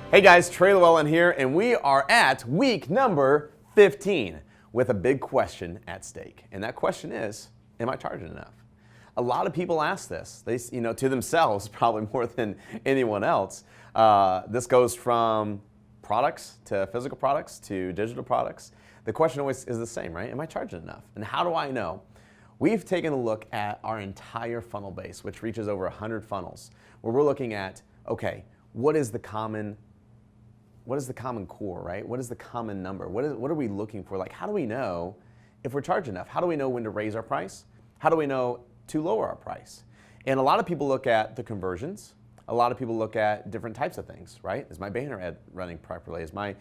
Hey guys, Trey Llewellyn here, and we are at week number 15 with a big question at stake. And that question is, am I charging enough? A lot of people ask this, to themselves probably more than anyone else. This goes from products to physical products to digital products. The question always is the same, right? Am I charging enough? And how do I know? We've taken a look at our entire funnel base, which reaches over 100 funnels, where we're looking at, okay, what is the common core, right? What is the common number? What are we looking for? Like, how do we know if we're charging enough? How do we know when to raise our price? How do we know to lower our price? And a lot of people look at the conversions. A lot of people look at different types of things, right? Is my banner ad running properly? Is my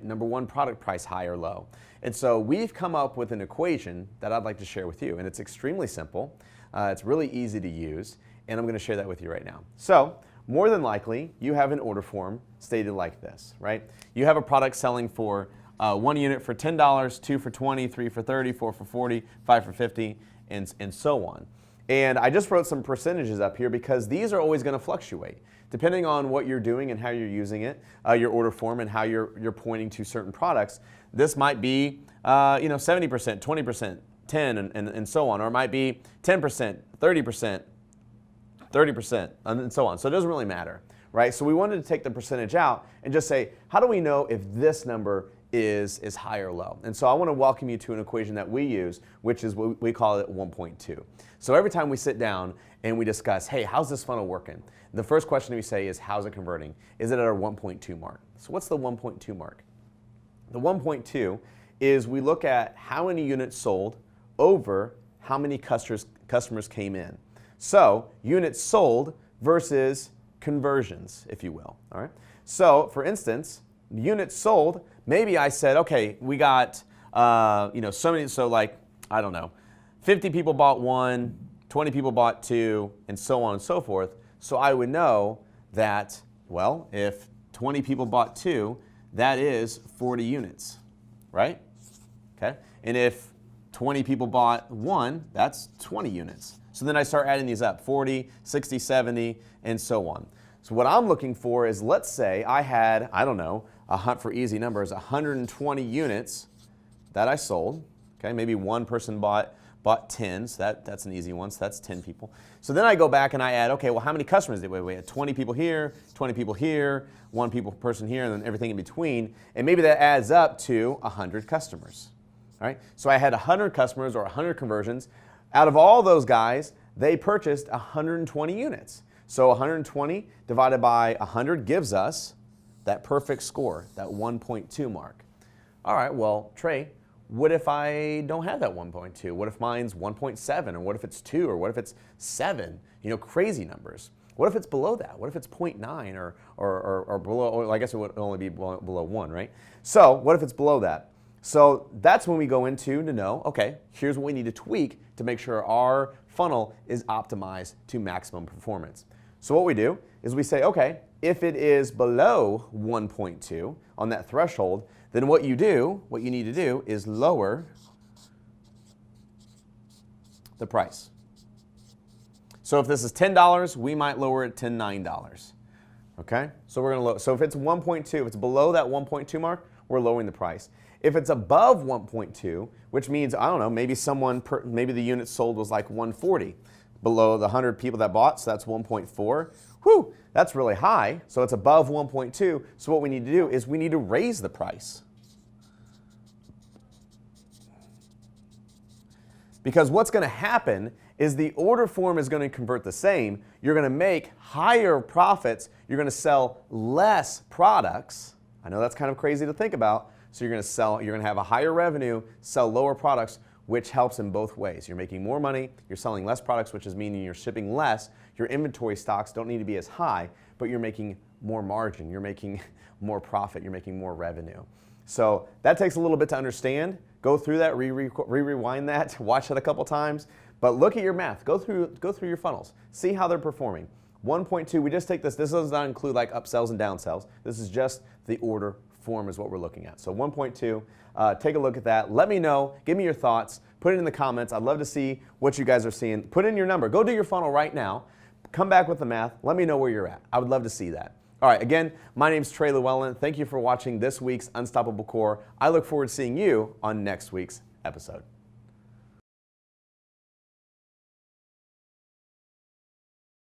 number one product price high or low? And so we've come up with an equation that I'd like to share with you. And it's extremely simple. It's really easy to use. And I'm going to share that with you right now. So more than likely, you have an order form stated like this, right? You have a product selling for 1 unit for $10, 2 for $20, 3 for $30, 4 for $40, 5 for $50, and so on. And I just wrote some percentages up here because these are always going to fluctuate. Depending on what you're doing and how you're using it, your order form and how you're pointing to certain products, this might be 70%, 20%, 10, and so on. Or it might be 10%, 30%, 30%, and so on. So it doesn't really matter, right? So we wanted to take the percentage out and just say, how do we know if this number is high or low? And so I want to welcome you to an equation that we use, which is what we call it 1.2. So every time we sit down and we discuss, hey, how's this funnel working? The first question we say is, how's it converting? Is it at our 1.2 mark? So what's the 1.2 mark? The 1.2 is we look at how many units sold over how many customers came in. So units sold versus conversions, if you will. All right. So for instance, units sold, maybe I said, okay, we got so many. So like, I don't know, 50 people bought 1, 20 people bought 2, and so on and so forth. So I would know that, well, if 20 people bought 2, that is 40 units, right? Okay. And if 20 people bought 1, that's 20 units. So then I start adding these up, 40, 60, 70, and so on. So what I'm looking for is, let's say I had, I don't know, a hunt for easy numbers, 120 units that I sold. Okay, maybe one person bought 10, so that's an easy one, so that's 10 people. So then I go back and I add, okay, well, how many customers did we had? 20 people here, 20 people here, 1 person here, and then everything in between. And maybe that adds up to 100 customers. All right, so I had 100 customers or 100 conversions. Out of all those guys, they purchased 120 units. So 120 divided by 100 gives us that perfect score, that 1.2 mark. All right, well, Trey, what if I don't have that 1.2? What if mine's 1.7? Or what if it's 2? Or what if it's 7? Crazy numbers. What if it's below that? What if it's 0.9 or below? Or I guess it would only be below 1, right? So what if it's below that? So that's when we go into to know, okay, here's what we need to tweak to make sure our funnel is optimized to maximum performance. So what we do is we say, okay, if it is below 1.2 on that threshold, then what you need to do is lower the price. So if this is $10, we might lower it to $9. Okay? So we're going to lower. So if it's 1.2, if it's below that 1.2 mark, we're lowering the price. If it's above 1.2, which means, I don't know, maybe the unit sold was like 140 below the 100 people that bought, so that's 1.4. Whew, that's really high. So it's above 1.2. So what we need to do is we need to raise the price. Because what's going to happen is the order form is going to convert the same. You're going to make higher profits. You're going to sell less products. I know that's kind of crazy to think about. So you're going to have a higher revenue, sell lower products, which helps in both ways. You're making more money, you're selling less products, which is meaning you're shipping less. Your inventory stocks don't need to be as high, but you're making more margin, you're making more profit, you're making more revenue. So that takes a little bit to understand. Go through that, rewind that, watch it a couple times, but look at your math. Go through your funnels. See how they're performing. 1.2, we just take this. This does not include like upsells and downsells. This is just the order form is what we're looking at. So 1.2, take a look at that. Let me know. Give me your thoughts. Put it in the comments. I'd love to see what you guys are seeing. Put in your number. Go do your funnel right now. Come back with the math. Let me know where you're at. I would love to see that. All right, again, my name's Trey Llewellyn. Thank you for watching this week's Unstoppable Core. I look forward to seeing you on next week's episode.